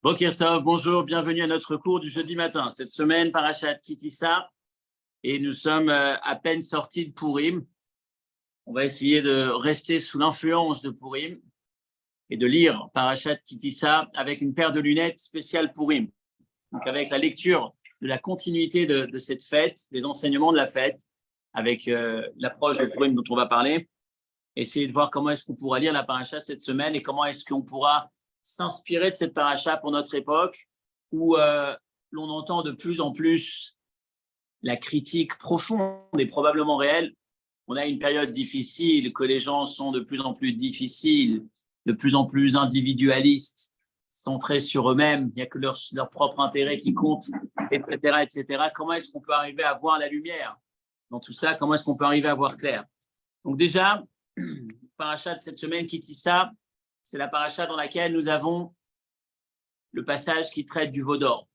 Boker Tov, bonjour, bienvenue à notre cours du jeudi matin. Cette semaine, Parashat Ki Tisa, et nous sommes à peine sortis de Purim. On va essayer de rester sous l'influence de Purim et de lire Parashat Ki Tisa avec une paire de lunettes spéciales Purim. Donc avec la lecture de la continuité de cette fête, des enseignements de la fête, avec l'approche de Purim dont on va parler. Essayer de voir comment est-ce qu'on pourra lire la Parashat cette semaine et comment est-ce qu'on pourra s'inspirer de cette paracha pour notre époque où l'on entend de plus en plus la critique profonde et probablement réelle. On a une période difficile, que les gens sont de plus en plus difficiles, de plus en plus individualistes, centrés sur eux-mêmes, il n'y a que leur propre intérêt qui compte, etc., etc. Comment est-ce qu'on peut arriver à voir la lumière dans tout ça? Comment est-ce qu'on peut arriver à voir clair? Donc déjà, paracha de cette semaine, Ki Tisa, c'est la paracha dans laquelle nous avons le passage qui traite du veau d'or.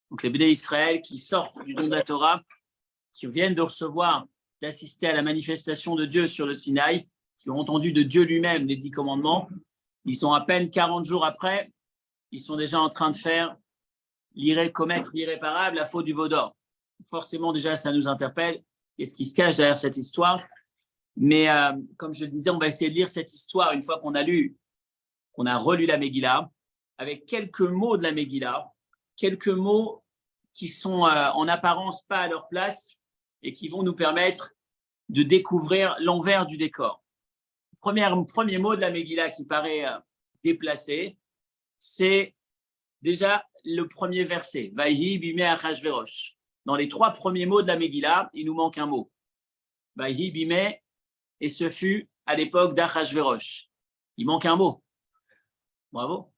Donc les Béné Israël qui sortent du don de la Torah, qui viennent de recevoir, d'assister à la manifestation de Dieu sur le Sinaï, qui ont entendu de Dieu lui-même les 10 commandements, ils sont à peine 40 jours après, ils sont déjà en train de faire commettre l'irréparable, la faute du veau d'or. Forcément déjà ça nous interpelle, qu'est-ce qui se cache derrière cette histoire? Mais comme je le disais, on va essayer de lire cette histoire une fois qu'on a relu la Megillah, avec quelques mots de la Megillah, quelques mots qui sont en apparence pas à leur place et qui vont nous permettre de découvrir l'envers du décor. Premier mot de la Megillah qui paraît déplacé, c'est déjà le premier verset, Vayhi bimei Achashverosh. Dans les 3 premiers mots de la Megillah, il nous manque un mot. Vayhi bimei, et ce fut à l'époque d'Achashverosh. Il manque un mot. Bravo.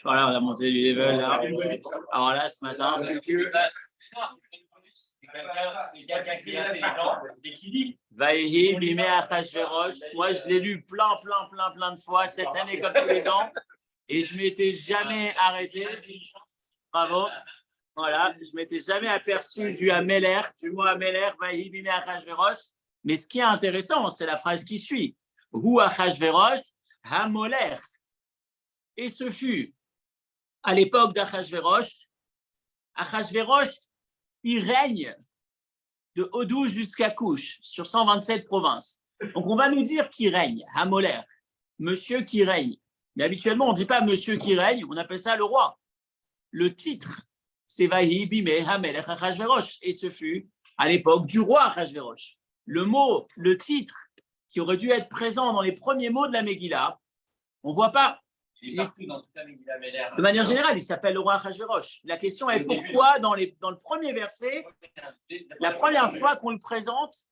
Voilà, on a monté du level là. Alors là, ce matin, Vayhi bimei Achashverosh. Moi, je l'ai lu plein de fois cette année comme tous les ans, et je m'étais jamais arrêté. Bravo. Voilà, je ne m'étais jamais aperçu du mot Améler, Vayhi bimei Achashverosh. Mais ce qui est intéressant, c'est la phrase qui suit. Hu Achashverosh hamoler. Et ce fut à l'époque d'Achashverosh. Achashverosh, il règne de Hodouj jusqu'à Couche, sur 127 provinces. Donc on va nous dire qui règne, hamoler, monsieur qui règne. Mais habituellement, on ne dit pas monsieur qui règne, on appelle ça le roi. Le titre, c'est Vayhi bimei hamelech Achashverosh. Et ce fut à l'époque du roi Achashverosh. Le titre qui aurait dû être présent dans les premiers mots de la Megillah, on ne voit pas. Il est partout dans toute la Megillah. De manière générale, il s'appelle le roi Achashverosh. La question est pourquoi dans le premier verset, la première fois qu'on le présente,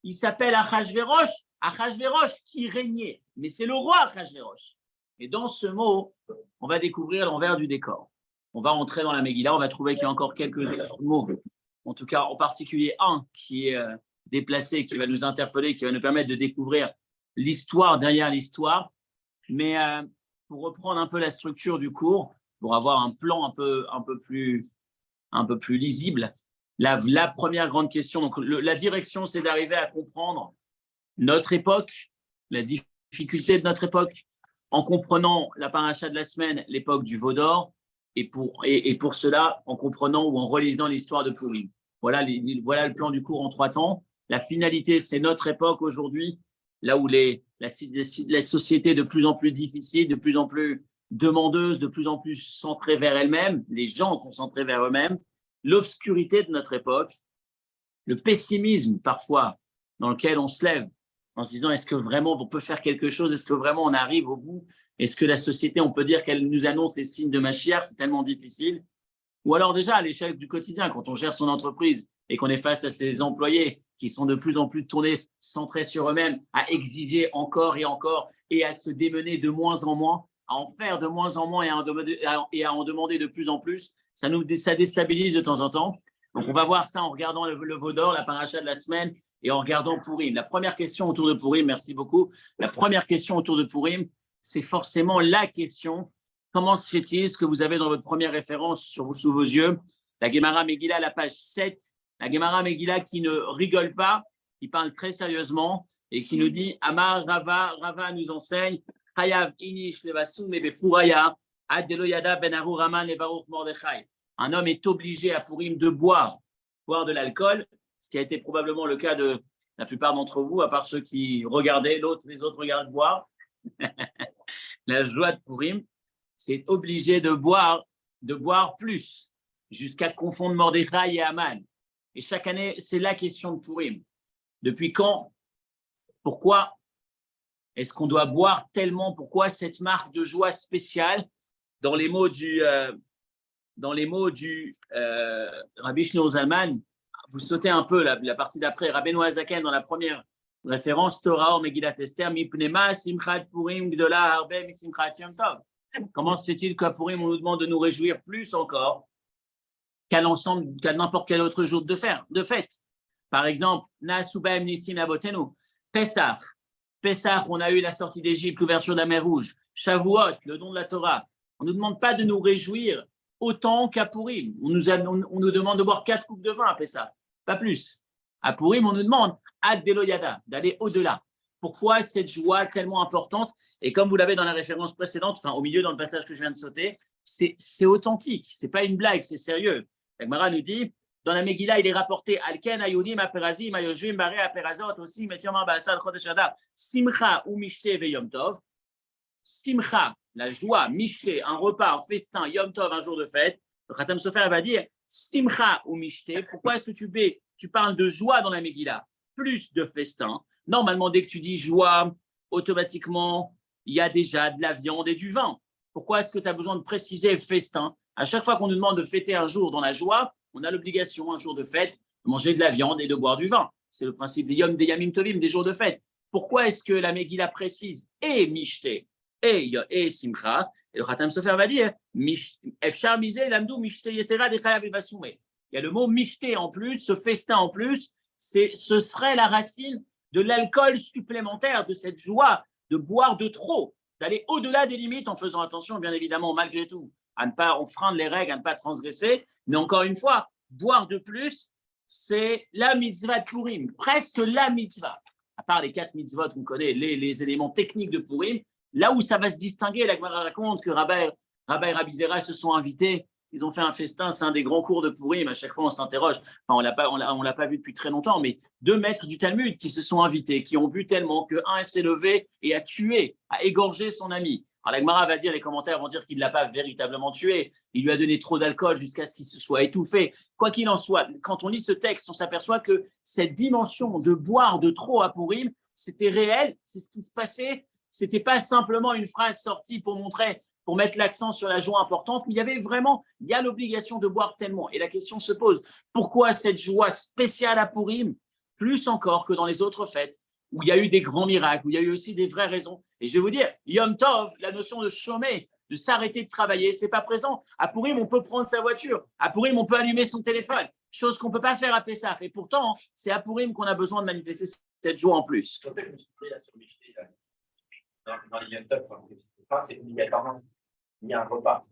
il s'appelle Achashverosh, Achashverosh qui régnait. Mais c'est le roi Achashverosh. Et dans ce mot, on va découvrir l'envers du décor. On va entrer dans la Megillah, on va trouver qu'il y a encore quelques autres mots, en tout cas en particulier un qui est déplacé, qui va nous interpeller, qui va nous permettre de découvrir l'histoire derrière l'histoire. Mais pour reprendre un peu la structure du cours, pour avoir un plan un peu plus lisible, la première grande question, donc la direction, c'est d'arriver à comprendre notre époque, la difficulté de notre époque, en comprenant la paracha de la semaine, l'époque du veau d'or, et pour cela, en comprenant ou en relisant l'histoire de Purim. Voilà le plan du cours en 3 temps. La finalité, c'est notre époque aujourd'hui, là où la société est de plus en plus difficile, de plus en plus demandeuse, de plus en plus centrée vers elle-même, les gens sont centrés vers eux-mêmes, l'obscurité de notre époque, le pessimisme parfois dans lequel on se lève en se disant est-ce que vraiment on peut faire quelque chose, est-ce que vraiment on arrive au bout, est-ce que la société, on peut dire qu'elle nous annonce les signes de Mashiach, c'est tellement difficile. Ou alors déjà à l'échelle du quotidien, quand on gère son entreprise et qu'on est face à ses employés qui sont de plus en plus tournés, centrés sur eux-mêmes, à exiger encore et encore et à se démener de moins en moins, à en faire de moins en moins et à en demander de plus en plus, ça déstabilise de temps en temps. Donc on va voir ça en regardant le veau d'or, la paracha de la semaine, et en regardant Purim. La première question autour de Purim, merci beaucoup, la première question autour de Purim, c'est forcément la question. Comment se fait-il que vous avez dans votre première référence sous vos yeux, la Gemara Megillah, la page 7, la Gemara Megillah qui ne rigole pas qui parle très sérieusement et qui nous dit Amar Rava nous enseigne Chayav inish levasum befuraya ad deloyada ben Aru Raman levaruch Mordechai. Un homme est obligé à Purim de boire de l'alcool, ce qui a été probablement le cas de la plupart d'entre vous, à part ceux qui regardaient, les autres regardent boire. La joie de Purim, c'est obligé de boire plus, jusqu'à confondre Mordechai et Aman. Et chaque année, c'est la question de Purim. Depuis quand? Pourquoi est-ce qu'on doit boire tellement? Pourquoi cette marque de joie spéciale? Dans les mots du Rabbi Shneur Zalman, vous sautez un peu la partie d'après, Rabbeinu Hazaken dans la première référence, Torah or Megillat Esther, Mipnema Simchat Purim Gdola Harbe Misimchat Yom Tov. Comment se fait-il qu'à Purim, on nous demande de nous réjouir plus encore qu'à n'importe quel autre jour de fête? Par exemple, Nasubaim Nisim Abotenu, Pesach, on a eu la sortie d'Égypte, l'ouverture de la mer Rouge, Shavuot, le don de la Torah. On ne nous demande pas de nous réjouir autant qu'à Purim. On nous demande de boire 4 coupes de vin à Pesach, pas plus. À Purim, on nous demande ad deloyada, d'aller au-delà. Pourquoi cette joie tellement importante? Et comme vous l'avez dans la référence précédente, enfin au milieu dans le passage que je viens de sauter, c'est authentique, c'est pas une blague, c'est sérieux. La Gemara nous dit, dans la Megillah, il est rapporté Alken ayudim aperazim ayojvim bare aperazot aussi metyom ba'asal chodesh adar simcha ou mishte ve yom tov. Simcha, la joie, mishte, un repas, un festin, yom tov, un jour de fête. Le Khatam Sofer va dire simcha ou mishte. Pourquoi est-ce que tu parles de joie dans la Megillah plus de festin? Normalement, dès que tu dis joie, automatiquement, il y a déjà de la viande et du vin. Pourquoi est-ce que tu as besoin de préciser festin? À chaque fois qu'on nous demande de fêter un jour dans la joie, on a l'obligation, un jour de fête, de manger de la viande et de boire du vin. C'est le principe des Yom, des Yamim Tovim, des jours de fête. Pourquoi est-ce que la Megillah précise et Mishte et Simcha? Et le Khatam Sofer va dire Efshar Mizeh Lamdou Mishte Yetera Dechayav Evasume. Il y a le mot Mishte en plus, ce festin en plus, ce serait la racine de l'alcool supplémentaire, de cette joie de boire de trop, d'aller au-delà des limites en faisant attention, bien évidemment, malgré tout, à ne pas enfreindre les règles, à ne pas transgresser. Mais encore une fois, boire de plus, c'est la mitzvah de Purim, presque la mitzvah. À part les 4 mitzvot qu'on connaît, les éléments techniques de Purim, là où ça va se distinguer, la Gemara raconte que Rabbi et Rabbi Zera se sont invités. Ils ont fait un festin, c'est un des grands cours de Purim. À chaque fois, on s'interroge. Enfin, on l'a pas vu depuis très longtemps, mais 2 maîtres du Talmud qui se sont invités, qui ont bu tellement qu'un s'est levé et a tué, a égorgé son ami. Alors, la Gemara va dire, les commentaires vont dire qu'il ne l'a pas véritablement tué. Il lui a donné trop d'alcool jusqu'à ce qu'il se soit étouffé. Quoi qu'il en soit, quand on lit ce texte, on s'aperçoit que cette dimension de boire de trop à Purim, c'était réel, c'est ce qui se passait. Ce n'était pas simplement une phrase sortie pour mettre l'accent sur la joie importante, mais il y a l'obligation de boire tellement. Et la question se pose, pourquoi cette joie spéciale à Purim, plus encore que dans les autres fêtes, où il y a eu des grands miracles, où il y a eu aussi des vraies raisons. Et je vais vous dire, Yom Tov, la notion de chômer, de s'arrêter de travailler, c'est pas présent. À Purim, on peut prendre sa voiture. À Purim, on peut allumer son téléphone, chose qu'on ne peut pas faire à Pessah. Et pourtant, c'est à Purim qu'on a besoin de manifester cette joie en plus. C'est pour ça que je me suis pris là sur Michel, dans les Yom Tov, c'est obligatoirement, il y a un repas.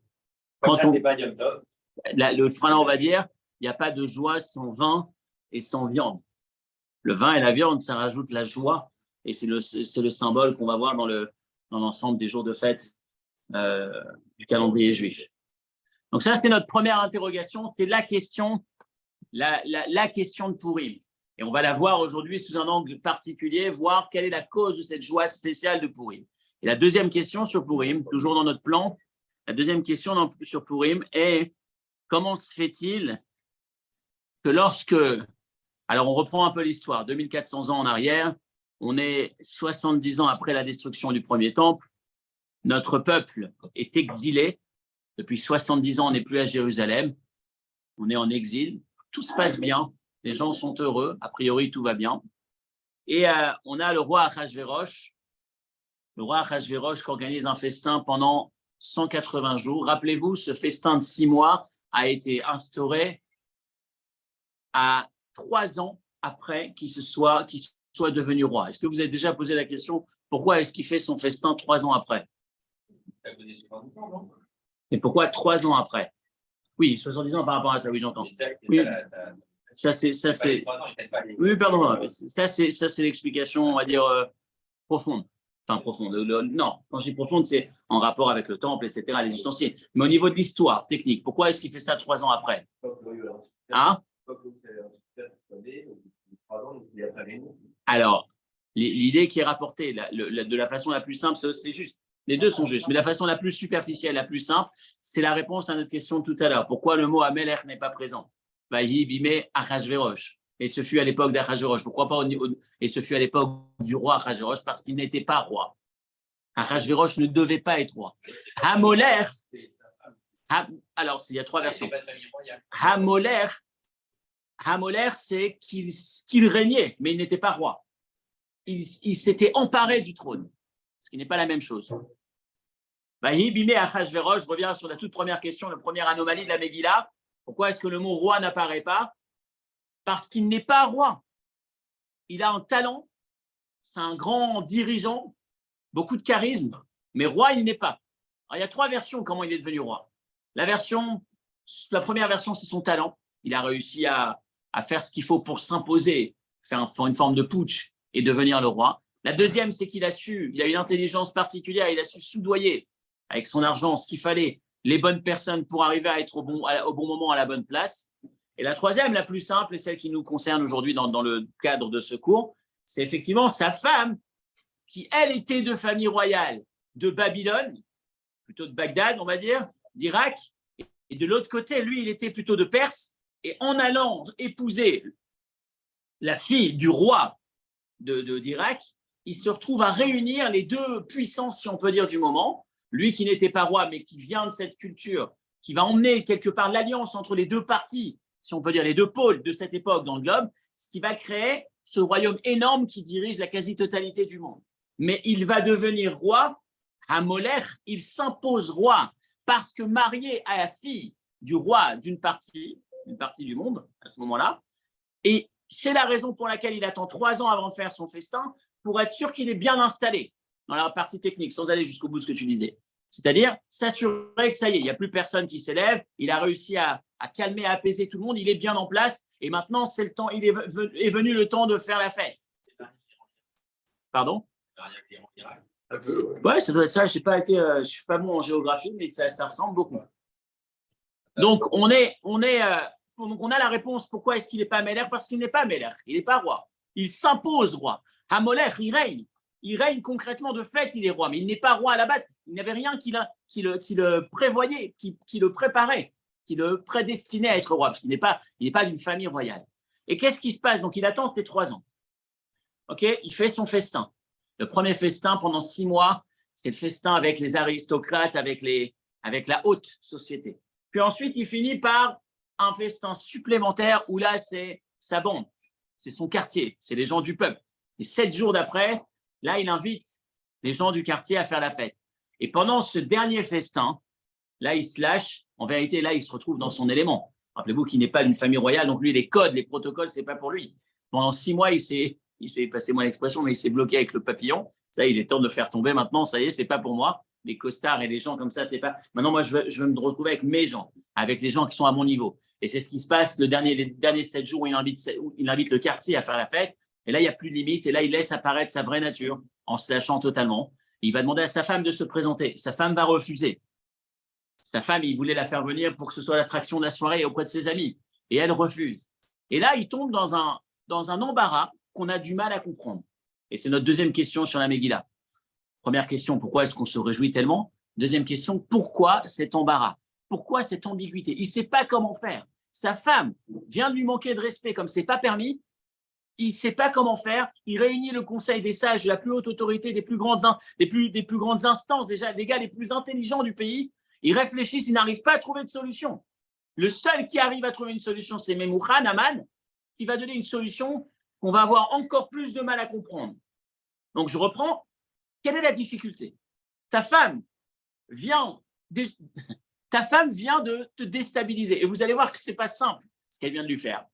Quand on n'est pas Yom Tov. Le on va dire, il n'y a pas de joie sans vin et sans viande. Le vin et la viande, ça rajoute la joie et c'est le symbole qu'on va voir dans l'ensemble des jours de fête du calendrier juif. Donc ça, c'est notre première interrogation, c'est la question de Purim. Et on va la voir aujourd'hui sous un angle particulier, voir quelle est la cause de cette joie spéciale de Purim. Et la deuxième question sur Purim, toujours dans notre plan, la deuxième question sur Purim est comment se fait-il que alors on reprend un peu l'histoire, 2400 ans en arrière, on est 70 ans après la destruction du premier temple, notre peuple est exilé, depuis 70 ans on n'est plus à Jérusalem, on est en exil, tout se passe bien, les gens sont heureux, a priori tout va bien, et on a le roi Achashverosh qui organise un festin pendant 180 jours. Rappelez-vous, ce festin de 6 mois a été instauré à 3 ans après qu'il soit devenu roi. Est-ce que vous avez déjà posé la question, pourquoi est-ce qu'il fait son festin 3 ans après? Et pourquoi 3 ans après? Oui, 70 ans par rapport à ça, oui, j'entends. Oui. Ça, c'est. Oui, pardon. Ça, c'est l'explication, on va dire, profonde. Enfin, profonde. Non, quand je dis profonde, c'est en rapport avec le temple, etc., les ustensiles. Mais au niveau de l'histoire technique, pourquoi est-ce qu'il fait ça 3 ans après? Hein? Alors, l'idée qui est rapportée de la façon la plus simple, c'est juste. Les deux sont justes, mais la façon la plus superficielle, la plus simple, c'est la réponse à notre question tout à l'heure. Pourquoi le mot Amelech n'est pas présent? Vaïhi bimé Achashverosh. Et ce fut à l'époque d'Achashverosh. Pourquoi pas et ce fut à l'époque du roi Achashverosh parce qu'il n'était pas roi. Achashverosh ne devait pas être roi. Hamolech. Alors, il y a 3 versions. Hamolech, c'est qu'il régnait, mais il n'était pas roi. Il s'était emparé du trône, ce qui n'est pas la même chose. Vaïhi bimé Achashverosh, je reviens sur la toute première question, la première anomalie de la Megillah. Pourquoi est-ce que le mot roi n'apparaît pas? Parce qu'il n'est pas roi. Il a un talent, c'est un grand dirigeant, beaucoup de charisme, mais roi, il n'est pas. Alors, il y a 3 versions comment il est devenu roi. La première version, c'est son talent. Il a réussi à faire ce qu'il faut pour s'imposer, faire une forme de putsch et devenir le roi. La deuxième, c'est qu'il a une intelligence particulière, il a su soudoyer avec son argent ce qu'il fallait, les bonnes personnes pour arriver à être au bon moment, à la bonne place. Et la troisième, la plus simple, et celle qui nous concerne aujourd'hui dans le cadre de ce cours, c'est effectivement sa femme, qui, elle, était de famille royale de Babylone, plutôt de Bagdad, on va dire, d'Irak. Et de l'autre côté, lui, il était plutôt de Perse. Et en allant épouser la fille du roi d'Irak, il se retrouve à réunir les 2 puissances, si on peut dire, du moment. Lui qui n'était pas roi, mais qui vient de cette culture, qui va emmener quelque part l'alliance entre les 2 parties, si on peut dire les 2 pôles de cette époque dans le globe, ce qui va créer ce royaume énorme qui dirige la quasi-totalité du monde. Mais il va devenir roi, Hamolech, il s'impose roi, parce que marié à la fille du roi d'une partie du monde, à ce moment-là, et c'est la raison pour laquelle il attend 3 ans avant de faire son festin, pour être sûr qu'il est bien installé dans la partie technique, sans aller jusqu'au bout de ce que tu disais. C'est-à-dire s'assurer que ça y est, il n'y a plus personne qui s'élève, il a réussi à calmer, à apaiser tout le monde, il est bien en place, et maintenant, c'est le temps, il est venu le temps de faire la fête. Pardon? Ouais, ça doit être ça, je ne suis pas bon en géographie, mais ça ressemble beaucoup. Donc, on a la réponse, pourquoi est-ce qu'il n'est pas Melech? Parce qu'il n'est pas Melech, il n'est pas roi. Il s'impose roi. Hamolech, il règne. Il règne concrètement, de fait, il est roi, mais il n'est pas roi à la base. Il n'y avait rien qui le prévoyait, qui le préparait, qui le prédestinait à être roi, parce qu'il n'est pas d'une famille royale. Et qu'est-ce qui se passe? Donc, il attend ces 3 ans. Ok, il fait son festin. Le premier festin pendant 6 mois, c'est le festin avec les aristocrates, avec la haute société. Puis ensuite, il finit par un festin supplémentaire où là, c'est sa bande, c'est son quartier, c'est les gens du peuple. Et 7 jours d'après, là, il invite les gens du quartier à faire la fête. Et pendant ce dernier festin, là, il se lâche. En vérité, là, il se retrouve dans son élément. Rappelez-vous qu'il n'est pas d'une famille royale, donc lui, les codes, les protocoles, ce n'est pas pour lui. Pendant 6 mois, il s'est, passez-moi l'expression, mais il s'est bloqué avec le papillon. Ça, il est temps de faire tomber maintenant. Ça y est, ce n'est pas pour moi. Les costards et les gens comme ça, c'est pas. Maintenant, moi, je veux me retrouver avec mes gens, avec les gens qui sont à mon niveau. Et c'est ce qui se passe les derniers 7 jours où il invite le quartier à faire la fête. Et là, il n'y a plus de limite. Et là, il laisse apparaître sa vraie nature en se lâchant totalement. Il va demander à sa femme de se présenter. Sa femme va refuser. Sa femme, il voulait la faire venir pour que ce soit l'attraction de la soirée auprès de ses amis. Et elle refuse. Et là, il tombe dans un embarras qu'on a du mal à comprendre. Et c'est notre deuxième question sur la Megillah. Première question, pourquoi est-ce qu'on se réjouit tellement? Deuxième question, pourquoi cet embarras? Pourquoi cette ambiguïté? Il ne sait pas comment faire. Sa femme vient de lui manquer de respect comme ce n'est pas permis. Il ne sait pas comment faire. Il réunit le conseil des sages, de la plus haute autorité, des plus grandes instances, déjà, des gars les plus intelligents du pays. Ils réfléchissent, ils n'arrivent pas à trouver de solution. Le seul qui arrive à trouver une solution, c'est Memouchan, Aman, qui va donner une solution qu'on va avoir encore plus de mal à comprendre. Donc, je reprends. Quelle est la difficulté? Ta femme vient de te déstabiliser. Et vous allez voir que ce n'est pas simple ce qu'elle vient de lui faire.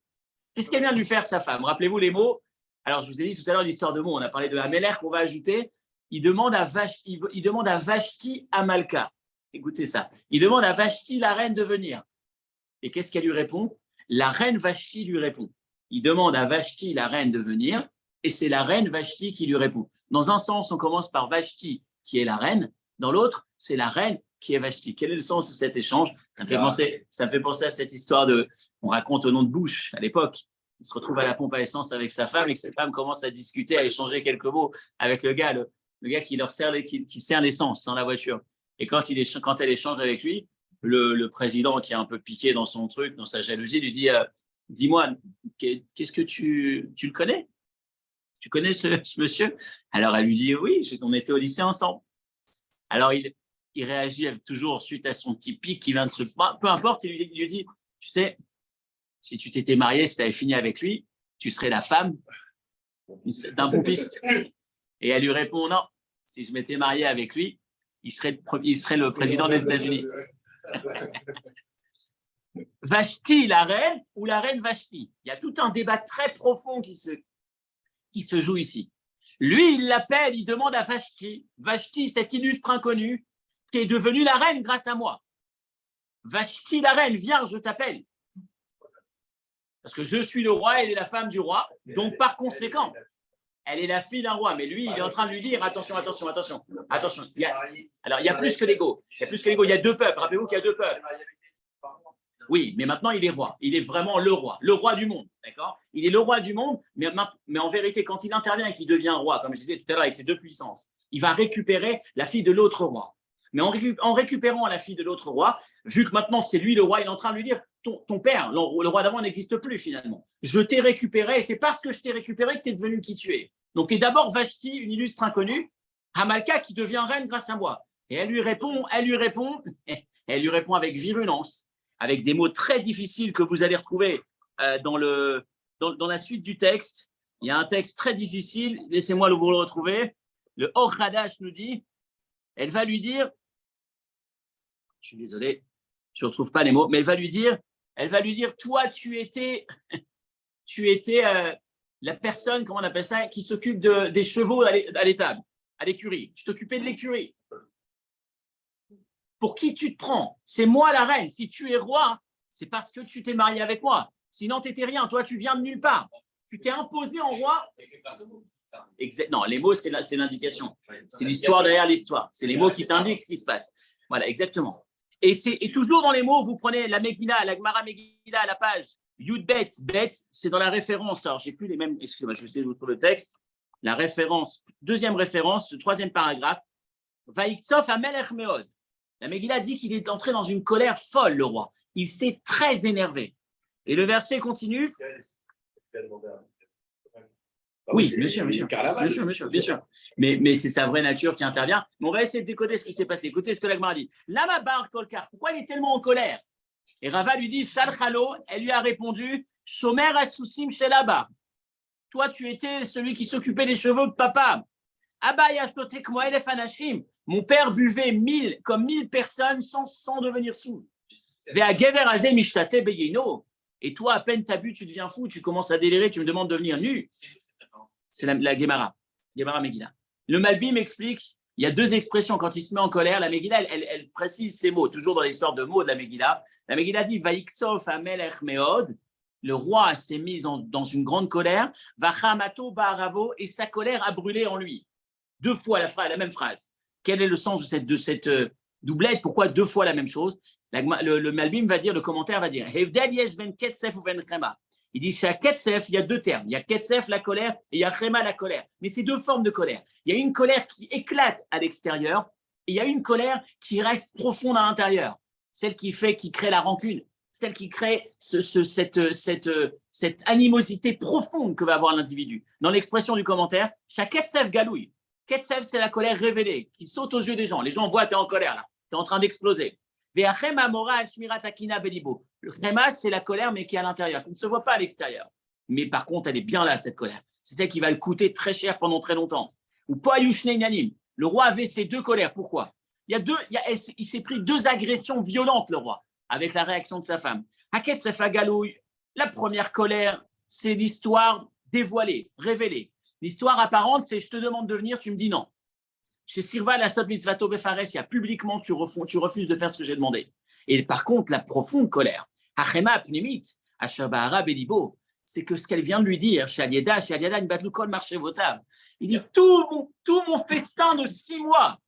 Qu'est-ce qu'elle vient de lui faire, sa femme? Rappelez-vous les mots. Alors, je vous ai dit tout à l'heure l'histoire de mots. On a parlé de Amelech, on va ajouter. Il demande à Vashti Amalka. Écoutez ça. Il demande à Vashti, la reine, de venir. Et qu'est-ce qu'elle lui répond? La reine Vashti lui répond. Il demande à Vashti, la reine, de venir, et c'est la reine Vashti qui lui répond. Dans un sens, on commence par Vashti, qui est la reine. Dans l'autre, c'est la reine qui est Vashti. Quel est le sens de cet échange? Ça me fait penser à cette histoire on raconte au nom de Bush à l'époque. Il se retrouve à la pompe à essence avec sa femme et que sa femme commence à discuter, à échanger quelques mots avec le gars qui leur sert l'essence dans la voiture. Et quand elle échange avec lui, le président qui est un peu piqué dans son truc, dans sa jalousie, lui dit dis-moi, qu'est-ce que tu le connais? Tu connais ce monsieur? Alors elle lui dit oui, on était au lycée ensemble. Alors il réagit toujours suite à son petit pic qui vient de peu importe, il lui dit tu sais, si tu t'étais marié, si tu avais fini avec lui, tu serais la femme d'un pompiste. Et elle lui répond non, si je m'étais marié avec lui, il serait le président des États-Unis. Vashti, la reine, ou la reine Vashti? Il y a tout un débat très profond qui se joue ici. Lui, il l'appelle, il demande à Vashti, cet illustre inconnu, qui est devenu la reine grâce à moi. Vashti, la reine, viens, je t'appelle. Parce que je suis le roi, elle est la femme du roi, donc par conséquent, elle est la fille d'un roi. Mais lui, il est en train de lui dire attention. Il y a plus que l'ego. Il y a deux peuples. Rappelez-vous qu'il y a deux peuples. Oui, mais maintenant, il est roi. Il est vraiment le roi du monde. D'accord? Il est le roi du monde, mais en vérité, quand il intervient et qu'il devient roi, comme je disais tout à l'heure, avec ses deux puissances, il va récupérer la fille de l'autre roi. Mais en récupérant la fille de l'autre roi, vu que maintenant c'est lui le roi, il est en train de lui dire ton père, le roi d'avant n'existe plus finalement. Je t'ai récupéré et c'est parce que je t'ai récupéré que tu es devenu qui tu es. Donc tu es d'abord Vashti, une illustre inconnue, Hamalka qui devient reine grâce à moi. Et elle lui répond avec virulence, avec des mots très difficiles que vous allez retrouver dans la suite du texte. Il y a un texte très difficile, laissez-moi vous le retrouver. Le Or Hadash nous dit, elle va lui dire, je suis désolé, je ne retrouve pas les mots, mais elle va lui dire, toi, tu étais la personne, comment on appelle ça, qui s'occupe des chevaux à l'étable, à l'écurie. Tu t'occupais de l'écurie. Pour qui tu te prends? C'est moi la reine. Si tu es roi, c'est parce que tu t'es marié avec moi. Sinon, tu n'étais rien. Toi, tu viens de nulle part. Tu t'es imposé en roi. Non, les mots, c'est l'indication. C'est l'histoire derrière l'histoire. C'est les mots qui t'indiquent ce qui se passe. Voilà, exactement. Et toujours dans les mots, vous prenez la Megillah, la Gemara Megillah à la page Yud Bet, c'est dans la référence. Alors, j'ai plus les mêmes. Excusez-moi, je vais essayer de vous trouver le texte. La référence, deuxième référence, le troisième paragraphe. Vaiktsof Amelech Meod. La Megillah dit qu'il est entré dans une colère folle, le roi. Il s'est très énervé. Et le verset continue. Oui, bien sûr. Mais c'est sa vraie nature qui intervient. Mais on va essayer de décoder ce qui s'est passé. Écoutez ce que la Gemara dit. Lama bar kolkar. Pourquoi il est tellement en colère? Et Rava lui dit, Shalchalo, elle lui a répondu, Shomer asusim shelaba. Toi, tu étais celui qui s'occupait des chevaux de papa. Abaya sotek moelef anashim. Mon père buvait 1000 personnes sans devenir saoul. Vea gever azeh mishtate beyino. Et toi, à peine t'as bu, tu deviens fou, tu commences à délirer, tu me demandes de venir nu. C'est la Gemara Megillah. Le Malbim m'explique, il y a deux expressions. Quand il se met en colère, la Megillah, elle précise ces mots, toujours dans l'histoire de mots de la Megillah. La Megillah dit, Vaiksof amelech meod, le roi s'est mis dans une grande colère, Vachamato ba'aravo, et sa colère a brûlé en lui. Deux fois la même phrase. Quel est le sens de cette doublette? Pourquoi deux fois la même chose? Le Malbim va dire, le commentaire va dire, Hevdel yesh ben ketsef ou ben chema. Il dit, chez Ketsef, il y a deux termes. Il y a Ketsef, la colère, et il y a Chema, la colère. Mais c'est deux formes de colère. Il y a une colère qui éclate à l'extérieur, et il y a une colère qui reste profonde à l'intérieur. Celle qui crée la rancune, celle qui crée cette animosité profonde que va avoir l'individu. Dans l'expression du commentaire, chez Ketsef galouille. Ketsef, c'est la colère révélée, qui saute aux yeux des gens. Les gens voient, tu es en colère, là. Tu es en train d'exploser. Le chema, c'est la colère, mais qui est à l'intérieur, qui ne se voit pas à l'extérieur. Mais par contre, elle est bien là, cette colère. C'est celle qui va le coûter très cher pendant très longtemps. Ou pas Yushneinanim. Le roi avait ces deux colères. Pourquoi? Il s'est pris deux agressions violentes, le roi, avec la réaction de sa femme. Haket Sefaгаlouy, la première colère, c'est l'histoire dévoilée, révélée. L'histoire apparente, c'est je te demande de venir, tu me dis non. Chez Sirva, la Sot Mitzvato Befaresh, il y a publiquement tu refuses de faire ce que j'ai demandé. Et par contre, la profonde colère, Hachema Pnimit, Ashabahara Belibo, c'est que ce qu'elle vient de lui dire, Shalieda, Nibadlukol Marchevotav, il dit tout mon festin de 6 mois,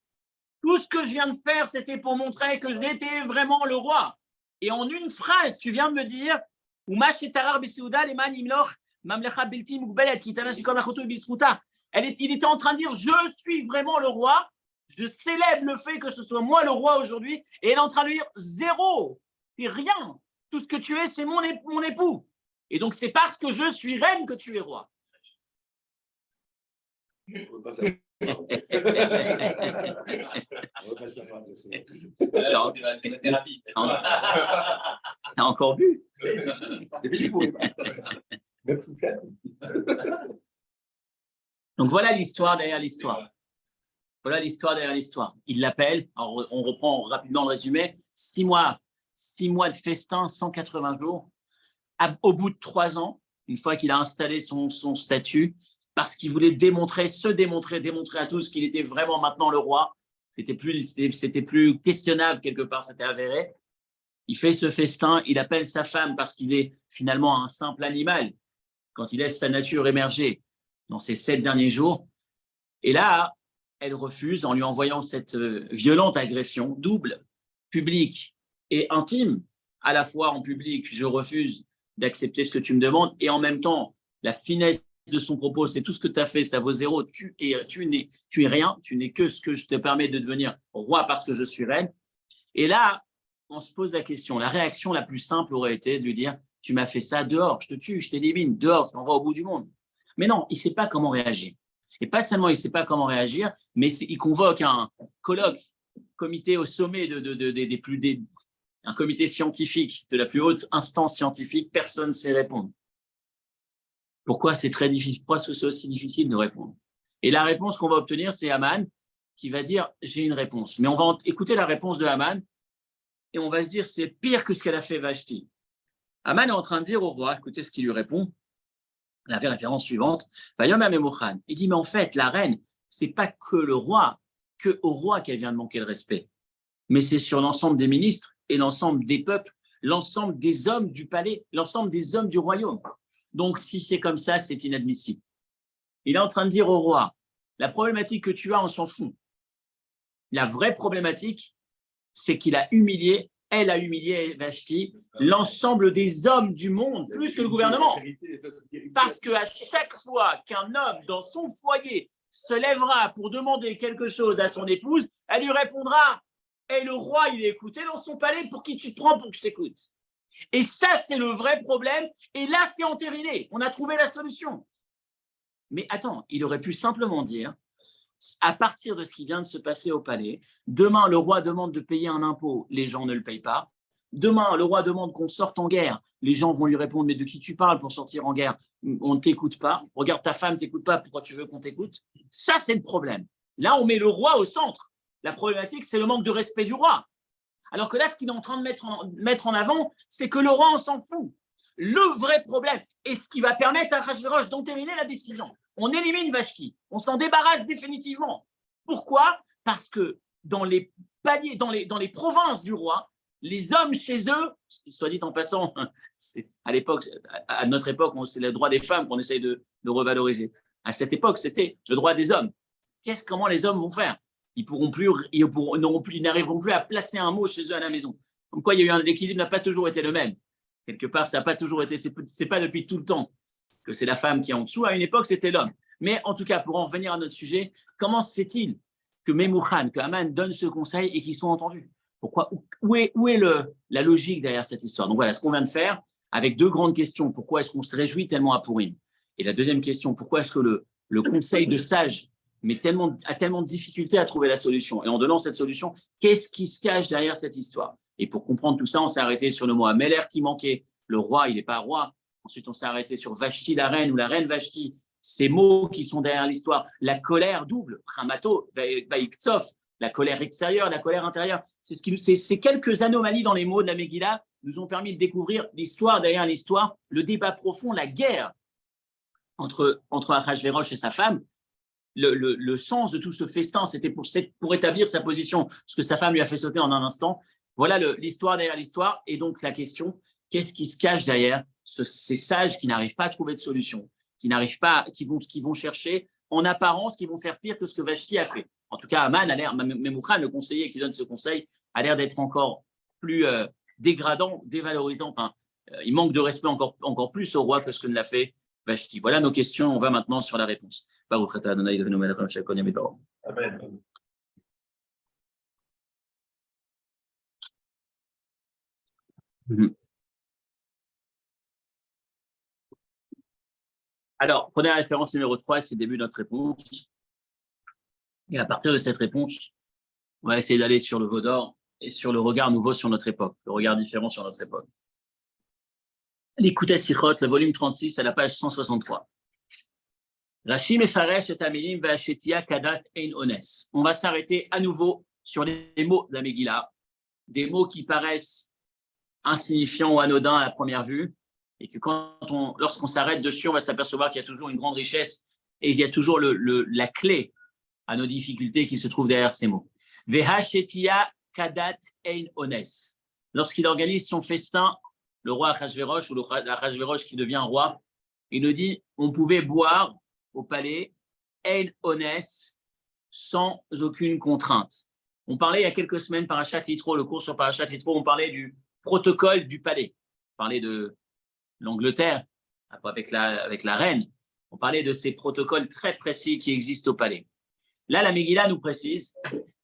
tout ce que je viens de faire, c'était pour montrer que j'étais vraiment le roi. Et en une phrase, tu viens de me dire, il était en train de dire, je suis vraiment le roi, je célèbre le fait que ce soit moi le roi aujourd'hui, et elle est en train de dire zéro, et rien. Tout ce que tu es, c'est mon époux. Et donc, c'est parce que je suis reine que tu es roi. T'as encore vu? Donc, voilà l'histoire derrière l'histoire. Voilà l'histoire derrière l'histoire. Il l'appelle, alors on reprend rapidement le résumé, 6 mois de festin, 180 jours. Au bout de 3 ans, une fois qu'il a installé son statut, parce qu'il voulait démontrer à tous qu'il était vraiment maintenant le roi, c'était plus questionnable quelque part, c'était avéré. Il fait ce festin, il appelle sa femme parce qu'il est finalement un simple animal, quand il laisse sa nature émerger dans ces 7 derniers jours. Et là, elle refuse en lui envoyant cette violente agression, double, publique et intime. À la fois en public, je refuse d'accepter ce que tu me demandes, et en même temps, la finesse de son propos, c'est tout ce que tu as fait, ça vaut zéro, tu es rien, tu n'es que ce que je te permets de devenir roi parce que je suis reine. Et là, on se pose la question, la réaction la plus simple aurait été de lui dire, tu m'as fait ça, dehors, je te tue, je t'élimine, dehors, je t'envoie au bout du monde. Mais non, il ne sait pas comment réagir. Et pas seulement il ne sait pas comment réagir, mais il convoque un colloque, comité au sommet un comité scientifique de la plus haute instance scientifique, personne ne sait répondre. Pourquoi c'est très difficile? Pourquoi c'est aussi difficile de répondre? Et la réponse qu'on va obtenir, c'est Haman qui va dire j'ai une réponse. Mais on va écouter la réponse de Haman et on va se dire c'est pire que ce qu'elle a fait Vashti. Haman est en train de dire au roi, écoutez ce qu'il lui répond, la référence suivante, il dit mais en fait la reine, c'est pas que au roi qu'elle vient de manquer le respect, mais c'est sur l'ensemble des ministres et l'ensemble des peuples, l'ensemble des hommes du palais, l'ensemble des hommes du royaume. Donc, si c'est comme ça, c'est inadmissible. Il est en train de dire au roi, la problématique que tu as, on s'en fout. La vraie problématique, c'est elle a humilié Vashti, l'ensemble des hommes du monde, plus que le gouvernement. Parce qu'à chaque fois qu'un homme dans son foyer se lèvera pour demander quelque chose à son épouse, elle lui répondra, et le roi, il est écouté dans son palais, pour qui tu te prends pour que je t'écoute? Et ça, c'est le vrai problème. Et là, c'est entériné. On a trouvé la solution. Mais attends, il aurait pu simplement dire, à partir de ce qui vient de se passer au palais, demain, le roi demande de payer un impôt, les gens ne le payent pas. Demain, le roi demande qu'on sorte en guerre. Les gens vont lui répondre, mais de qui tu parles pour sortir en guerre? On ne t'écoute pas. Regarde, ta femme ne t'écoute pas, pourquoi tu veux qu'on t'écoute? Ça, c'est le problème. Là, on met le roi au centre. La problématique, c'est le manque de respect du roi. Alors que là, ce qu'il est en train de mettre en avant, c'est que le roi, on s'en fout. Le vrai problème, et ce qui va permettre à Achashverosh d'entériner la décision, on élimine Vashti, on s'en débarrasse définitivement. Pourquoi? Parce que dans les paliers, dans les provinces du roi, les hommes chez eux, soit dit en passant, à l'époque, à notre époque, c'est le droit des femmes qu'on essaye de revaloriser. À cette époque, c'était le droit des hommes. Comment les hommes vont faire? Ils n'arriveront plus à placer un mot chez eux à la maison. Comme quoi, l'équilibre n'a pas toujours été le même. Quelque part, ça n'a pas toujours été, c'est pas depuis tout le temps que c'est la femme qui est en dessous. À une époque, c'était l'homme. Mais en tout cas, pour en revenir à notre sujet, comment se fait-il que Memuchan, que Haman donne ce conseil et qu'ils soient entendus? Pourquoi? Où est la logique derrière cette histoire? Donc voilà, ce qu'on vient de faire avec 2 grandes questions. Pourquoi est-ce qu'on se réjouit tellement à Pourim? Et la deuxième question, pourquoi est-ce que le conseil de sage a tellement de difficultés à trouver la solution? Et en donnant cette solution, qu'est-ce qui se cache derrière cette histoire? Et pour comprendre tout ça, on s'est arrêté sur le mot Améler qui manquait. Le roi, il n'est pas roi. Ensuite, on s'est arrêté sur Vashti, la reine, ou la reine Vashti. Ces mots qui sont derrière l'histoire. La colère double, Hamato, Vaiktsov, la colère extérieure, la colère intérieure. Ces quelques anomalies dans les mots de la Megillah nous ont permis de découvrir l'histoire derrière l'histoire, le débat profond, la guerre entre Achashverosh et sa femme. Le sens de tout ce festin, c'était pour établir sa position, ce que sa femme lui a fait sauter en un instant. Voilà l'histoire derrière l'histoire. Et donc la question, qu'est-ce qui se cache derrière ces sages qui n'arrivent pas à trouver de solution, qui n'arrivent pas, qui vont chercher en apparence, qui vont faire pire que ce que Vashti a fait. En tout cas, Aman a l'air, Memouchan, le conseiller qui donne ce conseil, a l'air d'être encore plus dégradant, dévalorisant. Enfin, il manque de respect encore plus au roi que ce que ne l'a fait Vashti. Voilà nos questions. On va maintenant sur la réponse. Amen. Alors, prenez la référence numéro 3, c'est le début de notre réponse. Et à partir de cette réponse, on va essayer d'aller sur le veau d'or et sur le regard nouveau sur notre époque, le regard différent sur notre époque. L'écoute Sichot, le volume 36, à la page 163. Rashi mefaresh et amilim va'ashetia kadat ein ones. On va s'arrêter à nouveau sur les mots de la Megillah, des mots qui paraissent insignifiants ou anodins à la première vue, et que lorsqu'on s'arrête dessus, on va s'apercevoir qu'il y a toujours une grande richesse et il y a toujours la clé à nos difficultés qui se trouve derrière ces mots. Vehashetia kadat ein ones. Lorsqu'il organise son festin, le roi Achashverosh, ou l'Achashverosh qui devient roi, il nous dit on pouvait boire au palais ein ones sans aucune contrainte. On parlait il y a quelques semaines, Parashat Yitro, le cours sur Parashat Yitro, on parlait du protocole du palais. On parlait de l'Angleterre, avec la reine, on parlait de ces protocoles très précis qui existent au palais. Là, la Megillah nous précise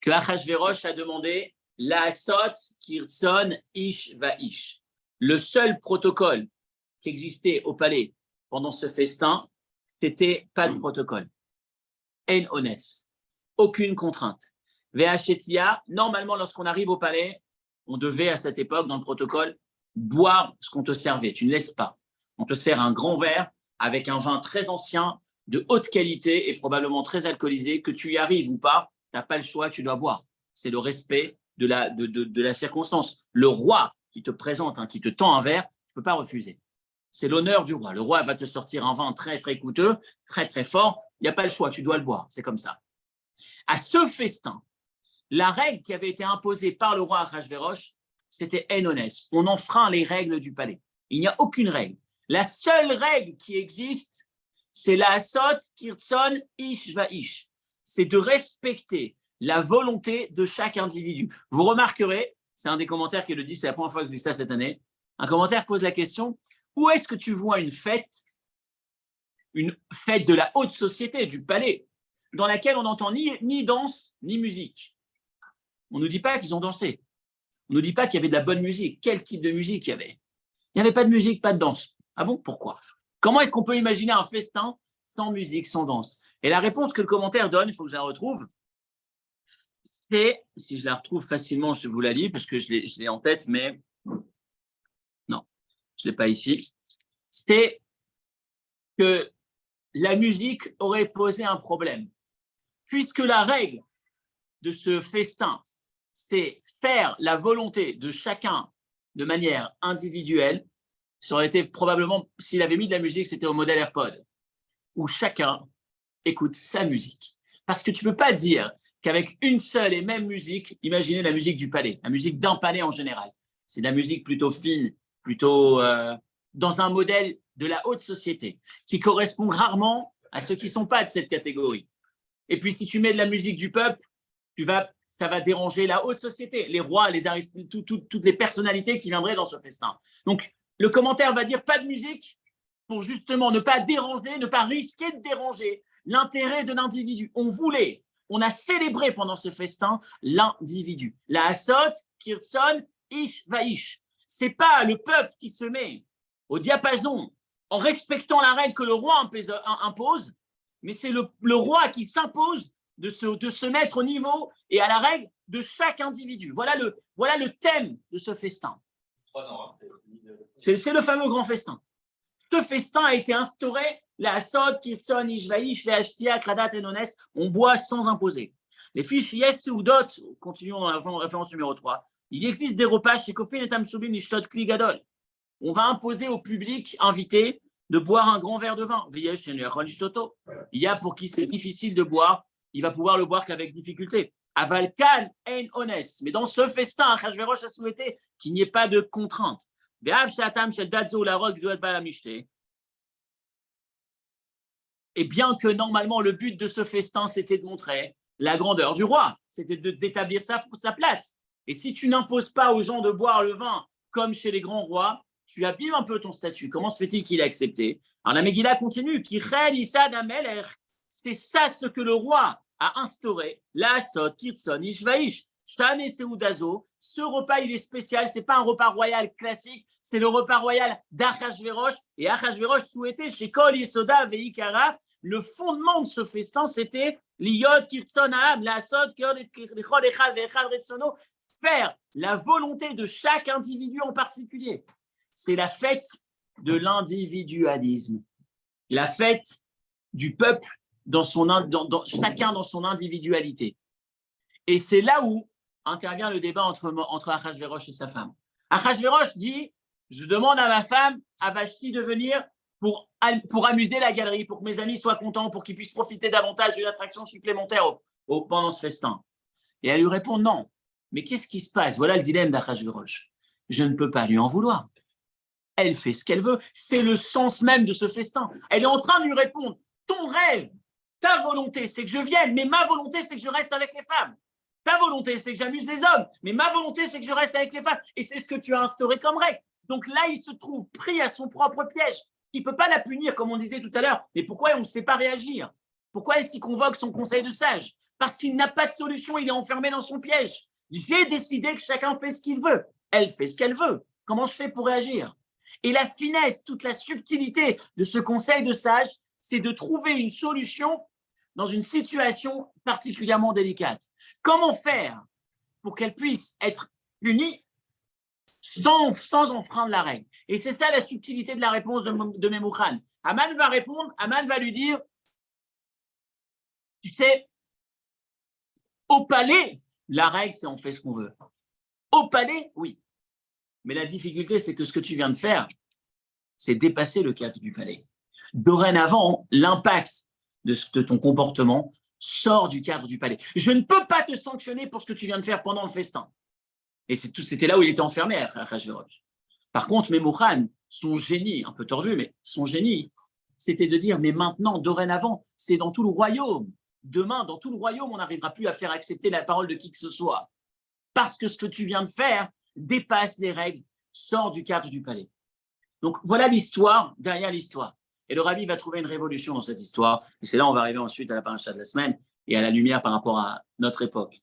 que Achashverosh a demandé la sot kirson ish va ish. Le seul protocole qui existait au palais pendant ce festin, c'était pas de protocole. En ones, aucune contrainte. Ve'achetia, normalement, lorsqu'on arrive au palais, on devait à cette époque, dans le protocole, boire ce qu'on te servait. Tu ne laisses pas. On te sert un grand verre avec un vin très ancien, de haute qualité et probablement très alcoolisé. Que tu y arrives ou pas, tu n'as pas le choix, tu dois boire. C'est le respect de la circonstance. Le roi qui te présente, qui te tend un verre, tu ne peux pas refuser. C'est l'honneur du roi. Le roi va te sortir un vin très, très coûteux, très, très fort. Il n'y a pas le choix, tu dois le boire. C'est comme ça. À ce festin, la règle qui avait été imposée par le roi Achashverosh, c'était Enones. On enfreint les règles du palais. Il n'y a aucune règle. La seule règle qui existe, c'est la Asot Kirtson Ish Va Ish. C'est de respecter la volonté de chaque individu. Vous remarquerez, c'est un des commentaires qui le dit, c'est la première fois que je dis ça cette année, un commentaire pose la question, où est-ce que tu vois une fête de la haute société, du palais, dans laquelle on n'entend ni danse, ni musique? On ne nous dit pas qu'ils ont dansé. On ne nous dit pas qu'il y avait de la bonne musique. Quel type de musique il y avait? Il n'y avait pas de musique, pas de danse. Ah bon? Pourquoi? Comment est-ce qu'on peut imaginer un festin sans musique, sans danse? Et la réponse que le commentaire donne, il faut que je la retrouve, c'est, si je la retrouve facilement, je vous la lis, parce que je l'ai en tête, mais non, je ne l'ai pas ici. C'est que la musique aurait posé un problème. Puisque la règle de ce festin, c'est faire la volonté de chacun de manière individuelle, ça aurait été probablement, s'il avait mis de la musique, c'était au modèle AirPod, où chacun écoute sa musique. Parce que tu ne peux pas dire qu'avec une seule et même musique, imaginez la musique du palais, la musique d'un palais en général. C'est de la musique plutôt fine, plutôt dans un modèle de la haute société, qui correspond rarement à ceux qui ne sont pas de cette catégorie. Et puis, si tu mets de la musique du peuple, ça va déranger la haute société, les rois, toutes les personnalités qui viendraient dans ce festin. Donc, le commentaire va dire pas de musique pour justement ne pas déranger, ne pas risquer de déranger l'intérêt de l'individu. On a célébré pendant ce festin l'individu. La Asot, Kirson, Ish, Vaish. Ce n'est pas le peuple qui se met au diapason en respectant la règle que le roi impose, mais c'est le roi qui s'impose de se mettre au niveau et à la règle de chaque individu. Voilà le thème de ce festin. C'est le fameux grand festin. Ce festin a été instauré, la Sod, Kirson, Ishvaïsh, Veashtia, Kradat et Nones, on boit sans imposer. Les fiches Yes ou Dot, continuons avant référence numéro 3, il existe des repas chez Kofin et Tamsoubin, Nishtot, Kligadol. On va imposer au public invité de boire un grand verre de vin. Il y a pour qui c'est difficile de boire, il va pouvoir le boire qu'avec difficulté. Avalkan en ones. Mais dans ce festin, Achashverosh a souhaité qu'il n'y ait pas de contrainte. Et bien que normalement le but de ce festin, c'était de montrer la grandeur du roi, c'était d'établir sa place. Et si tu n'imposes pas aux gens de boire le vin comme chez les grands rois, tu abîmes un peu ton statut. Comment se fait-il qu'il ait accepté? Alors la Megillah continue, c'est ça ce que le roi a instauré, la Asot, Kirtson, Ishvaïch, Shan et Seudazo. Ce repas, il est spécial, ce n'est pas un repas royal classique, c'est le repas royal d'Achashverosh. Et Achashverosh souhaitait chez Kol Yesoda Veikara, le fondement de ce festin, c'était l'Iyod Kirtson Aham, la Asot, Kol Echad Veechad Retsono, faire la volonté de chaque individu en particulier. C'est la fête de l'individualisme, la fête du peuple chacun dans son individualité. Et c'est là où intervient le débat entre Achashverosh et sa femme. Achashverosh dit, je demande à ma femme, à Vashti, de venir pour amuser la galerie, pour que mes amis soient contents, pour qu'ils puissent profiter davantage d'une attraction supplémentaire pendant ce festin. Et elle lui répond non. Mais qu'est-ce qui se passe? Voilà le dilemme d'Achashverosh. Je ne peux pas lui en vouloir. Elle fait ce qu'elle veut. C'est le sens même de ce festin. Elle est en train de lui répondre, ton rêve, ta volonté, c'est que je vienne, mais ma volonté, c'est que je reste avec les femmes. Ta volonté, c'est que j'amuse les hommes, mais ma volonté, c'est que je reste avec les femmes. Et c'est ce que tu as instauré comme règle. Donc là, il se trouve pris à son propre piège. Il ne peut pas la punir, comme on disait tout à l'heure. Mais pourquoi on ne sait pas réagir? Pourquoi est-ce qu'il convoque son conseil de sages? Parce qu'il n'a pas de solution, il est enfermé dans son piège. J'ai décidé que chacun fait ce qu'il veut. Elle fait ce qu'elle veut. Comment je fais pour réagir? Et la finesse, toute la subtilité de ce conseil de sages, c'est de trouver une solution dans une situation particulièrement délicate. Comment faire pour qu'elle puisse être punie sans enfreindre la règle? Et c'est ça la subtilité de la réponse de Memuchan. Aman va répondre, Aman va lui dire, tu sais, au palais, la règle, c'est on fait ce qu'on veut. Au palais, oui. Mais la difficulté, c'est que ce que tu viens de faire, c'est dépasser le cadre du palais. Dorénavant, l'impact de ton comportement sort du cadre du palais. Je ne peux pas te sanctionner pour ce que tu viens de faire pendant le festin. Et c'était là où il était enfermé, Achashverosh. Par contre, Memuchan, son génie, un peu tordu, mais son génie, c'était de dire, mais maintenant, dorénavant, c'est dans tout le royaume. Demain, dans tout le royaume, on n'arrivera plus à faire accepter la parole de qui que ce soit. Parce que ce que tu viens de faire dépasse les règles, sort du cadre du palais. Donc, voilà l'histoire derrière l'histoire. Et le Rabbi va trouver une révolution dans cette histoire. Et c'est là on va arriver ensuite à la paracha de la semaine et à la lumière par rapport à notre époque.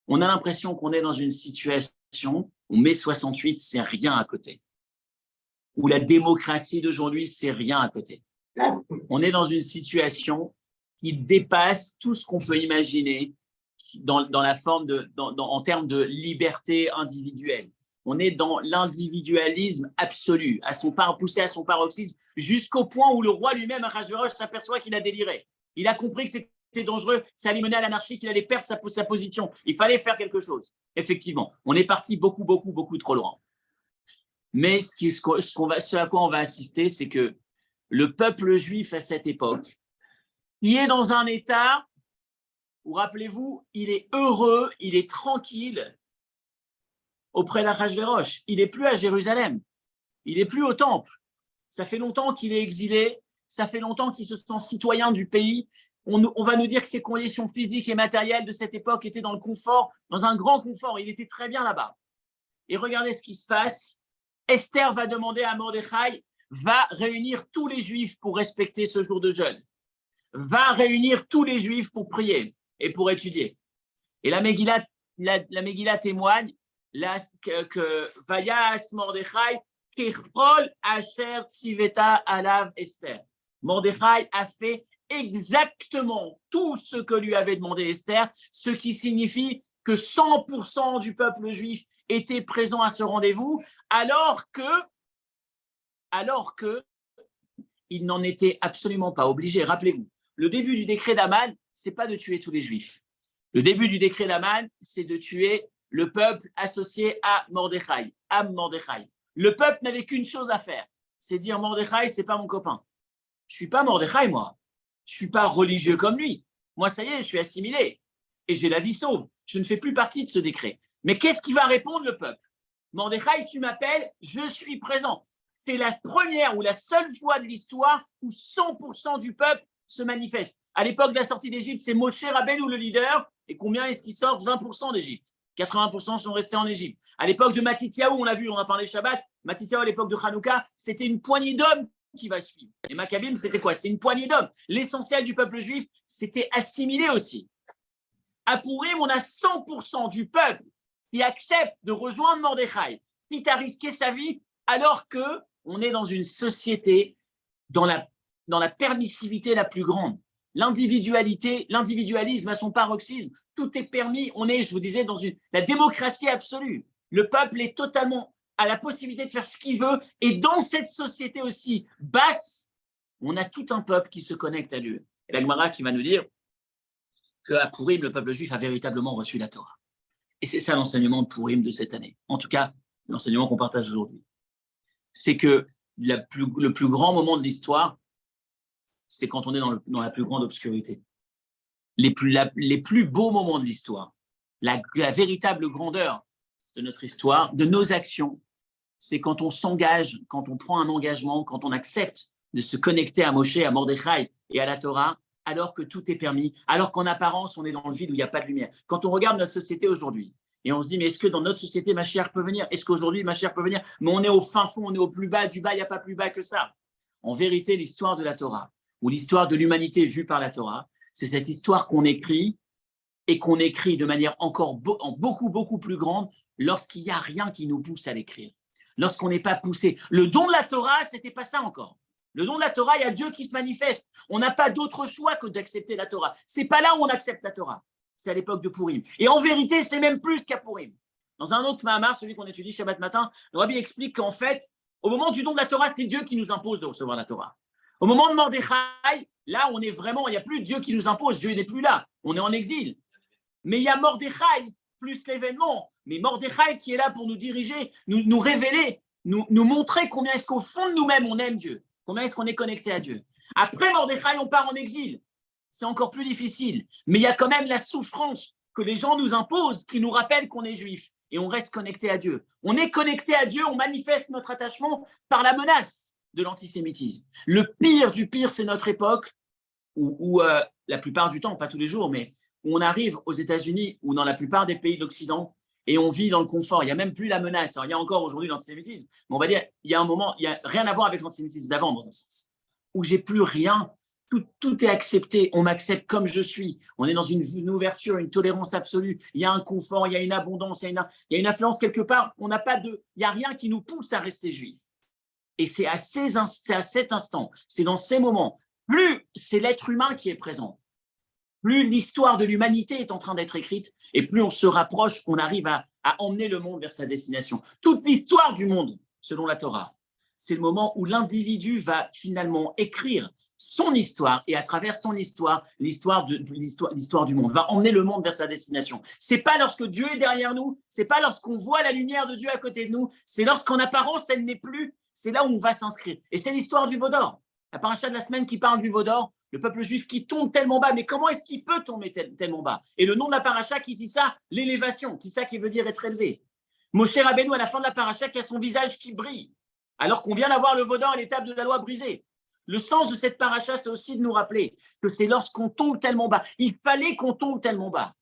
On a l'impression qu'on est dans une situation où mai 68, c'est rien à côté. Où la démocratie d'aujourd'hui, c'est rien à côté. On est dans une situation qui dépasse tout ce qu'on peut imaginer dans la forme en termes de liberté individuelle. On est dans l'individualisme absolu, poussé à son paroxysme, jusqu'au point où le roi lui-même, Achashverosh, s'aperçoit qu'il a déliré. Il a compris que c'était dangereux, ça allait mener à l'anarchie, qu'il allait perdre sa position. Il fallait faire quelque chose. Effectivement, on est parti beaucoup trop loin. Mais ce à quoi on va assister, c'est que le peuple juif à cette époque, il est dans un état où, rappelez-vous, il est heureux, il est tranquille, auprès d'Achashverosh. Il n'est plus à Jérusalem. Il n'est plus au temple. Ça fait longtemps qu'il est exilé. Ça fait longtemps qu'il se sent citoyen du pays. On va nous dire que ses conditions physiques et matérielles de cette époque étaient dans le confort, dans un grand confort. Il était très bien là-bas. Et regardez ce qui se passe. Esther va demander à Mordechai, va réunir tous les Juifs pour respecter ce jour de jeûne. Va réunir tous les Juifs pour prier et pour étudier. Et la Megillah témoigne que Vayas Mordechai Kechol Asher Tziveta Alav Esther. Mordechai a fait exactement tout ce que lui avait demandé Esther, ce qui signifie que 100% du peuple juif était présent à ce rendez-vous, alors que il n'en était absolument pas obligé. Rappelez-vous, le début du décret d'Aman, c'est pas de tuer tous les Juifs. Le début du décret d'Aman, c'est de tuer le peuple associé à Mordechai, Mordechai. Le peuple n'avait qu'une chose à faire, c'est dire Mordechai, c'est pas mon copain. Je suis pas Mordechai, moi. Je suis pas religieux comme lui. Moi, ça y est, je suis assimilé et j'ai la vie sauve. Je ne fais plus partie de ce décret. Mais qu'est-ce qui va répondre le peuple? Mordechai, tu m'appelles, je suis présent. C'est la première ou la seule fois de l'histoire où 100% du peuple se manifeste. À l'époque de la sortie d'Égypte, c'est Moshe Rabbeinu le leader. Et combien est-ce qu'ils sortent? 20% d'Égypte. 80% sont restés en Égypte. À l'époque de Matityahu, on l'a vu, on a parlé Shabbat, Matityahu à l'époque de Hanouka, c'était une poignée d'hommes qui va suivre. Et Maccabim, c'était quoi? C'était une poignée d'hommes. L'essentiel du peuple juif, c'était assimilé aussi. À Pourim, on a 100% du peuple qui accepte de rejoindre Mordechai, quitte à risquer sa vie, alors qu'on est dans une société dans la permissivité la plus grande. L'individualité, l'individualisme à son paroxysme, tout est permis. On est, je vous disais, dans la démocratie absolue. Le peuple est totalement à la possibilité de faire ce qu'il veut. Et dans cette société aussi basse, on a tout un peuple qui se connecte à Dieu. Et la Gemara qui va nous dire qu'à Pourim, le peuple juif a véritablement reçu la Torah. Et c'est ça l'enseignement de Pourim de cette année. En tout cas, l'enseignement qu'on partage aujourd'hui. C'est que le plus grand moment de l'histoire, c'est quand on est dans la plus grande obscurité. Les plus beaux moments de l'histoire, la véritable grandeur de notre histoire, de nos actions, c'est quand on s'engage, quand on prend un engagement, quand on accepte de se connecter à Moshe, à Mordechai et à la Torah, alors que tout est permis, alors qu'en apparence, on est dans le vide où il n'y a pas de lumière. Quand on regarde notre société aujourd'hui, et on se dit, mais est-ce que dans notre société, Mashiach peut venir? Est-ce qu'aujourd'hui, Mashiach peut venir? Mais on est au fin fond, on est au plus bas du bas, il n'y a pas plus bas que ça. En vérité, l'histoire de la Torah, ou l'histoire de l'humanité vue par la Torah, c'est cette histoire qu'on écrit et qu'on écrit de manière encore beaucoup, beaucoup plus grande lorsqu'il n'y a rien qui nous pousse à l'écrire, lorsqu'on n'est pas poussé. Le don de la Torah, ce n'était pas ça encore. Le don de la Torah, il y a Dieu qui se manifeste. On n'a pas d'autre choix que d'accepter la Torah. Ce n'est pas là où on accepte la Torah. C'est à l'époque de Pourim. Et en vérité, c'est même plus qu'à Pourim. Dans un autre Mahamar, celui qu'on étudie Shabbat matin, le Rabbi explique qu'en fait, au moment du don de la Torah, c'est Dieu qui nous impose de recevoir la Torah. Au moment de Mordechai, là, on est vraiment, il n'y a plus Dieu qui nous impose, Dieu n'est plus là, on est en exil. Mais il y a Mordechai plus l'événement, mais Mordechai qui est là pour nous diriger, nous révéler, nous montrer combien est-ce qu'au fond de nous-mêmes, on aime Dieu, combien est-ce qu'on est connecté à Dieu. Après Mordechai, on part en exil. C'est encore plus difficile, mais il y a quand même la souffrance que les gens nous imposent qui nous rappelle qu'on est juif et on reste connecté à Dieu. On est connecté à Dieu, on manifeste notre attachement par la menace de l'antisémitisme. Le pire du pire, c'est notre époque où la plupart du temps, pas tous les jours, mais où on arrive aux États-Unis ou dans la plupart des pays de l'Occident et on vit dans le confort. Il n'y a même plus la menace. Alors, il y a encore aujourd'hui l'antisémitisme, mais on va dire, il y a un moment, il n'y a rien à voir avec l'antisémitisme d'avant, dans un sens, où j'ai plus rien. Tout est accepté, on m'accepte comme je suis. On est dans une ouverture, une tolérance absolue. Il y a un confort, il y a une abondance, il y a une influence quelque part. Il n'y a rien qui nous pousse à rester juif. Et c'est à cet instant, c'est dans ces moments, plus c'est l'être humain qui est présent, plus l'histoire de l'humanité est en train d'être écrite, et plus on se rapproche, on arrive à emmener le monde vers sa destination. Toute l'histoire du monde, selon la Torah, c'est le moment où l'individu va finalement écrire son histoire, et à travers son histoire, l'histoire du monde, va emmener le monde vers sa destination. C'est pas lorsque Dieu est derrière nous, c'est pas lorsqu'on voit la lumière de Dieu à côté de nous, c'est lorsqu'en apparence elle n'est plus, c'est là où on va s'inscrire. Et c'est l'histoire du veau d'or. La paracha de la semaine qui parle du veau d'or, le peuple juif qui tombe tellement bas, mais comment est-ce qu'il peut tomber tellement bas? Et le nom de la paracha qui dit ça, l'élévation, qui ça qui veut dire être élevé. Moshe Rabbeinu à la fin de la paracha qui a son visage qui brille, alors qu'on vient d'avoir le veau d'or à l'étape de la loi brisée. Le sens de cette paracha, c'est aussi de nous rappeler que c'est lorsqu'on tombe tellement bas. Il fallait qu'on tombe tellement bas.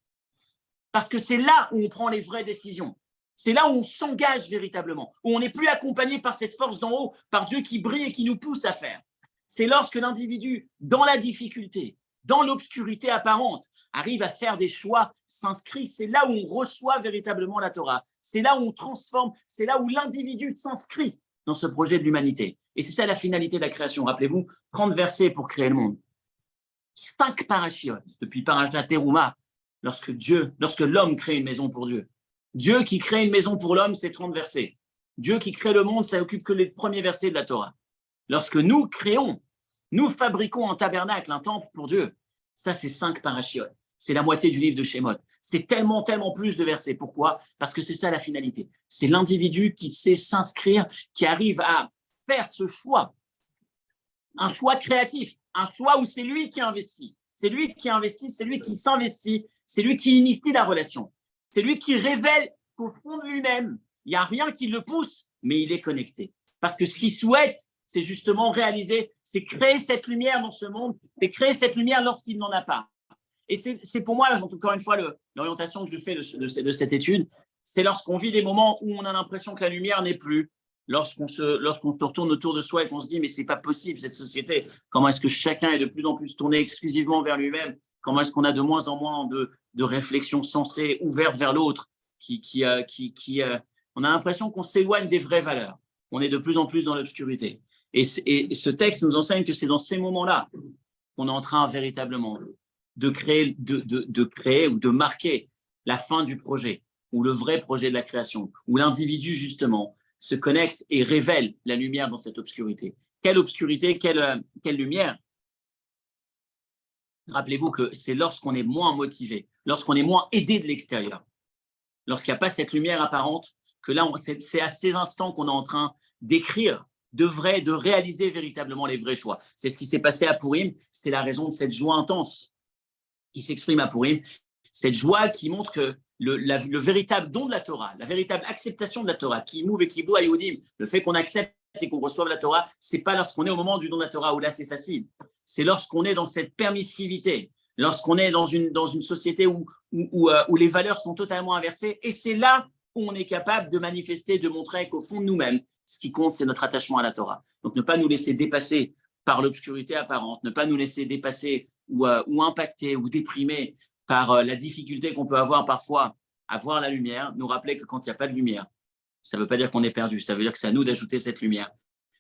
Parce que c'est là où on prend les vraies décisions. C'est là où on s'engage véritablement, où on n'est plus accompagné par cette force d'en haut, par Dieu qui brille et qui nous pousse à faire. C'est lorsque l'individu, dans la difficulté, dans l'obscurité apparente, arrive à faire des choix, s'inscrit, c'est là où on reçoit véritablement la Torah. C'est là où on transforme, c'est là où l'individu s'inscrit dans ce projet de l'humanité. Et c'est ça la finalité de la création. Rappelez-vous, 30 versets pour créer le monde. 5 parachiotes, depuis Parashat Teruma, lorsque l'homme crée une maison pour Dieu. Dieu qui crée une maison pour l'homme, c'est 30 versets. Dieu qui crée le monde, ça occupe que les premiers versets de la Torah. Lorsque nous créons, nous fabriquons un tabernacle, un temple pour Dieu, ça c'est 5 parachiotes. C'est la moitié du livre de Shemot. C'est tellement, tellement plus de versets. Pourquoi? Parce que c'est ça la finalité. C'est l'individu qui sait s'inscrire, qui arrive à faire ce choix. Un choix créatif, un choix où c'est lui qui investit. C'est lui qui investit, c'est lui qui s'investit, c'est lui qui initie la relation. C'est lui qui révèle qu'au fond de lui-même, Il n'y a rien qui le pousse, mais il est connecté. Parce que ce qu'il souhaite, c'est justement réaliser, c'est créer cette lumière dans ce monde, c'est créer cette lumière lorsqu'il n'en a pas. Et c'est pour moi, encore une fois, l'orientation que je fais de cette étude, c'est lorsqu'on vit des moments où on a l'impression que la lumière n'est plus, lorsqu'on se retourne autour de soi et qu'on se dit mais c'est pas possible cette société, comment est-ce que chacun est de plus en plus tourné exclusivement vers lui-même, comment est-ce qu'on a de moins en moins de réflexions sensées, ouvertes vers l'autre, on a l'impression qu'on s'éloigne des vraies valeurs, on est de plus en plus dans l'obscurité. Et ce texte nous enseigne que c'est dans ces moments-là qu'on est en train véritablement de créer ou de marquer la fin du projet, ou le vrai projet de la création, où l'individu, justement, se connecte et révèle la lumière dans cette obscurité. Quelle obscurité, quelle lumière? Rappelez-vous que c'est lorsqu'on est moins motivé, lorsqu'on est moins aidé de l'extérieur, lorsqu'il n'y a pas cette lumière apparente, que là, c'est à ces instants qu'on est en train d'écrire, de réaliser véritablement les vrais choix. C'est ce qui s'est passé à Pourim, c'est la raison de cette joie intense qui s'exprime à Pourim, cette joie qui montre que le véritable don de la Torah, la véritable acceptation de la Torah, qui mouve et qui boit à Yehudim, le fait qu'on accepte et qu'on reçoive la Torah, c'est pas lorsqu'on est au moment du don de la Torah où là c'est facile, c'est lorsqu'on est dans cette permissivité, lorsqu'on est dans une société où les valeurs sont totalement inversées, et c'est là où on est capable de manifester, de montrer qu'au fond de nous-mêmes, ce qui compte, c'est notre attachement à la Torah. Donc ne pas nous laisser dépasser par l'obscurité apparente, ne pas nous laisser dépasser ou impacter ou déprimer par la difficulté qu'on peut avoir parfois à voir la lumière, nous rappeler que quand il n'y a pas de lumière, ça ne veut pas dire qu'on est perdu, ça veut dire que c'est à nous d'ajouter cette lumière,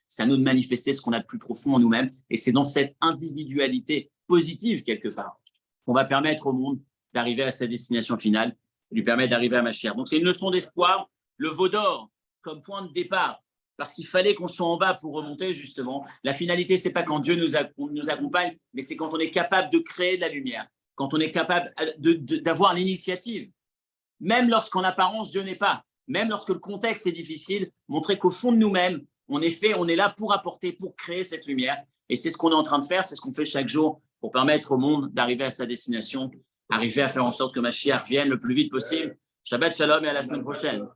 c'est à nous de manifester ce qu'on a de plus profond en nous-mêmes, et c'est dans cette individualité positive quelque part qu'on va permettre au monde d'arriver à sa destination finale, lui permettre d'arriver à Mashiach. Donc c'est une leçon d'espoir, le veau d'or comme point de départ, parce qu'il fallait qu'on soit en bas pour remonter justement. La finalité, ce n'est pas quand Dieu nous accompagne, mais c'est quand on est capable de créer de la lumière, quand on est capable d'avoir l'initiative, même lorsqu'en apparence Dieu n'est pas, même lorsque le contexte est difficile, montrer qu'au fond de nous-mêmes, on est là pour apporter, pour créer cette lumière. Et c'est ce qu'on est en train de faire, c'est ce qu'on fait chaque jour pour permettre au monde d'arriver à sa destination, arriver à faire en sorte que Mashiach vienne le plus vite possible. Shabbat Shalom et à la semaine prochaine.